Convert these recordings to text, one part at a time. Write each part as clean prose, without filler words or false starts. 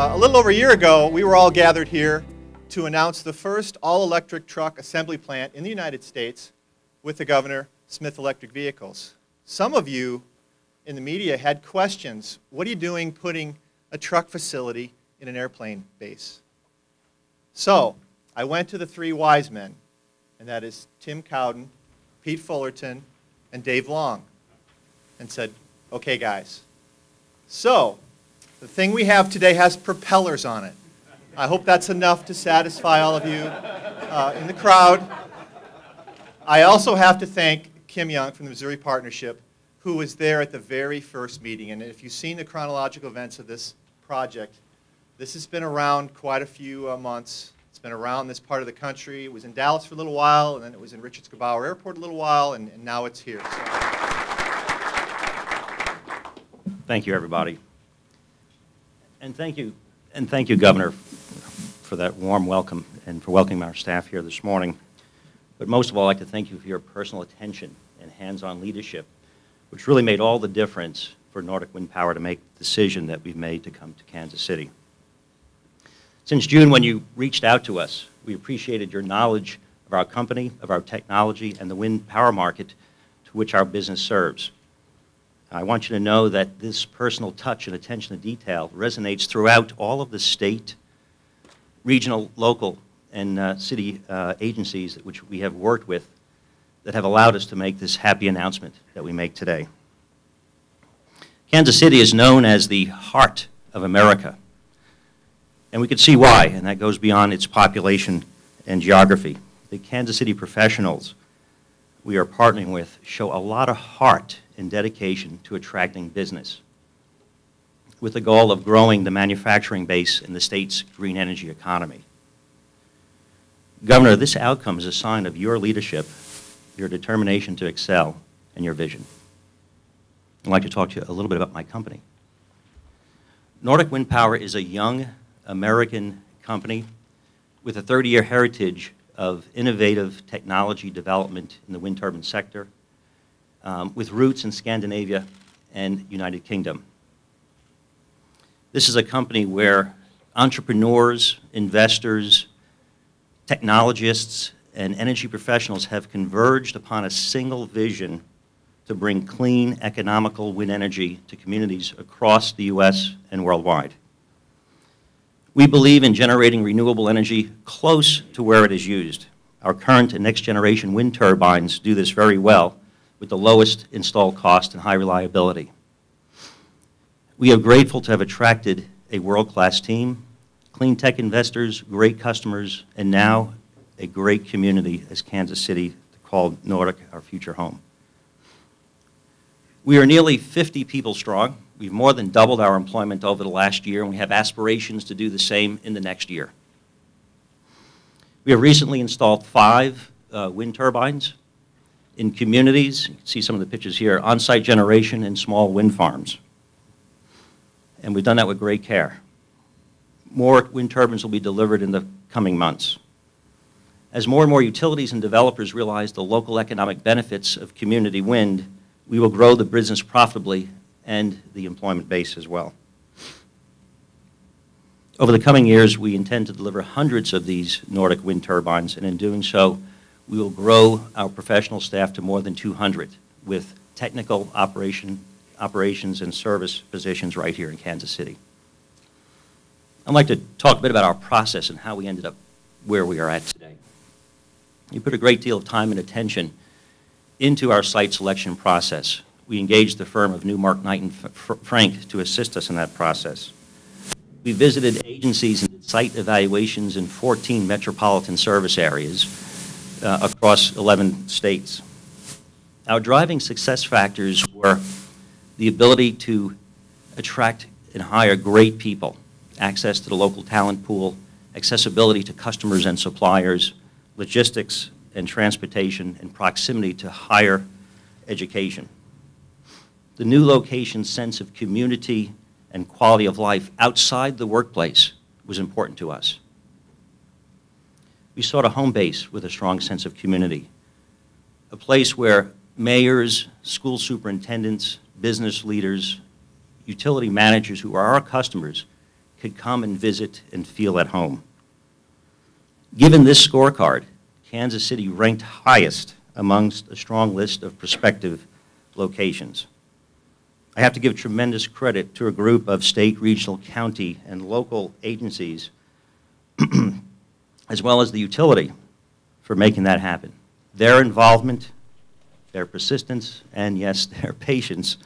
A little over a year ago, we were all gathered here to announce the first all-electric truck assembly plant in the United States with the Governor Smith Electric Vehicles. Some of you in the media had questions. What are you doing putting a truck facility in an airplane base? So I went to the three wise men, and that is Tim Cowden, Pete Fullerton, and Dave Long, and said, okay guys, so the thing we have today has propellers on it. I hope that's enough to satisfy all of you in the crowd. I also have to thank Kim Young from the Missouri Partnership, who was there at the very first meeting. And if you've seen the chronological events of this project, this has been around quite a few months. It's been around this part of the country. It was in Dallas for a little while, and then it was in Richards-Gebaur Airport a little while, and now it's here. So. Thank you, everybody. And thank you, Governor, for that warm welcome and for welcoming our staff here this morning. But most of all, I'd like to thank you for your personal attention and hands-on leadership, which really made all the difference for Nordic Windpower to make the decision that we've made to come to Kansas City. Since June, when you reached out to us, we appreciated your knowledge of our company, of our technology, and the wind power market to which our business serves. I want you to know that this personal touch and attention to detail resonates throughout all of the state, regional, local, and city agencies which we have worked with that have allowed us to make this happy announcement that we make today. Kansas City is known as the heart of America, and we could see why, and that goes beyond its population and geography. The Kansas City professionals we are partnering with show a lot of heart and dedication to attracting business, with the goal of growing the manufacturing base in the state's green energy economy. Governor, this outcome is a sign of your leadership, your determination to excel, and your vision. I'd like to talk to you a little bit about my company. Nordic Windpower is a young American company with a 30-year heritage of innovative technology development in the wind turbine sector, with roots in Scandinavia and United Kingdom. This is a company where entrepreneurs, investors, technologists, and energy professionals have converged upon a single vision to bring clean, economical wind energy to communities across the U.S. and worldwide. We believe in generating renewable energy close to where it is used. Our current and next generation wind turbines do this very well with the lowest install cost and high reliability. We are grateful to have attracted a world-class team, clean tech investors, great customers, and now a great community as Kansas City called Nordic our future home. We are nearly 50 people strong. We've more than doubled our employment over the last year, and we have aspirations to do the same in the next year. We have recently installed 5 wind turbines in communities. You can see some of the pictures here, on-site generation and small wind farms. And we've done that with great care. More wind turbines will be delivered in the coming months. As more and more utilities and developers realize the local economic benefits of community wind, we will grow the business profitably and the employment base as well. Over the coming years, we intend to deliver hundreds of these Nordic wind turbines, and in doing so, we will grow our professional staff to more than 200 with technical operations and service positions right here in Kansas City. I'd like to talk a bit about our process and how we ended up where we are at today. We put a great deal of time and attention into our site selection process. We engaged the firm of Newmark, Knight and Frank to assist us in that process. We visited agencies and did site evaluations in 14 metropolitan service areas across 11 states. Our driving success factors were the ability to attract and hire great people, access to the local talent pool, accessibility to customers and suppliers, logistics and transportation, and proximity to higher education. The new location's sense of community and quality of life outside the workplace was important to us. We sought a home base with a strong sense of community, a place where mayors, school superintendents, business leaders, utility managers who are our customers could come and visit and feel at home. Given this scorecard, Kansas City ranked highest amongst a strong list of prospective locations. I have to give tremendous credit to a group of state, regional, county, and local agencies, as well as the utility, for making that happen. Their involvement, their persistence, and yes, their patience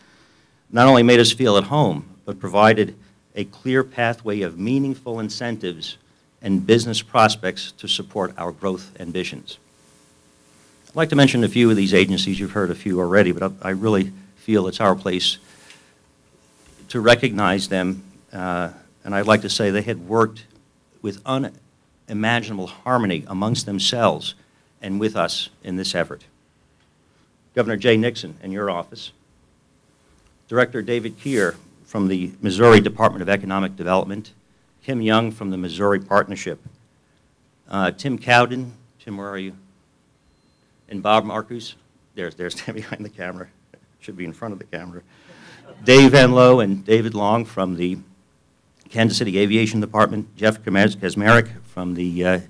not only made us feel at home, but provided a clear pathway of meaningful incentives and business prospects to support our growth ambitions. I'd like to mention a few of these agencies. You've heard a few already, but I really feel it's our place to recognize them, and I'd like to say they had worked with unimaginable harmony amongst themselves and with us in this effort. Governor Jay Nixon in your office, Director David Keir from the Missouri Department of Economic Development, Kim Young from the Missouri Partnership, Tim Cowden, Tim, where are you? And Bob Marcus, there's Tim behind the camera, should be in front of the camera. Dave Enlow and David Long from the Kansas City Aviation Department, Jeff Kazmarek from the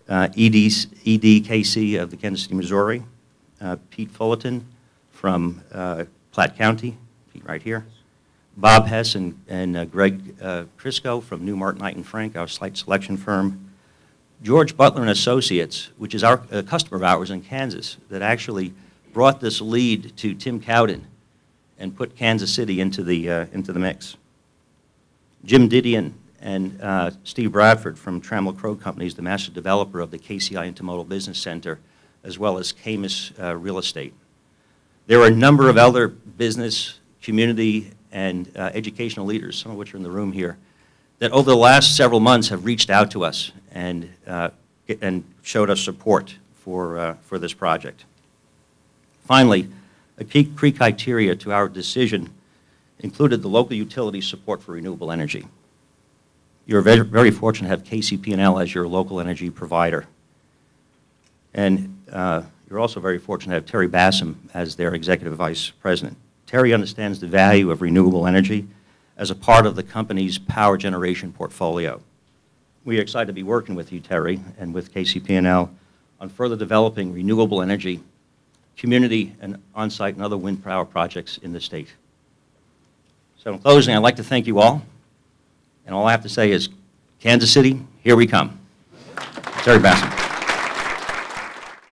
EDKC of the Kansas City, Missouri, Pete Fullerton from Platte County, Pete right here, Bob Hess and Greg Crisco from Newmart, Knight and Frank, our site selection firm, George Butler and Associates, which is our customer of ours in Kansas, that actually brought this lead to Tim Cowden and put Kansas City into the mix. Jim Didion and Steve Bradford from Trammell Crow Companies, the master developer of the KCI Intermodal Business Center, as well as Camus Real Estate. There are a number of other business, community, and educational leaders, some of which are in the room here, that over the last several months have reached out to us and showed us support for this project. Finally, a key criteria to our decision included the local utility support for renewable energy. You're very, very fortunate to have KCP&L as your local energy provider. And you're also very fortunate to have Terry Bassam as their executive vice president. Terry understands the value of renewable energy as a part of the company's power generation portfolio. We are excited to be working with you, Terry, and with KCP&L on further developing renewable energy, community and on-site and other wind power projects in the state. So in closing, I'd like to thank you all. And all I have to say is, Kansas City, here we come. Terry Bassam.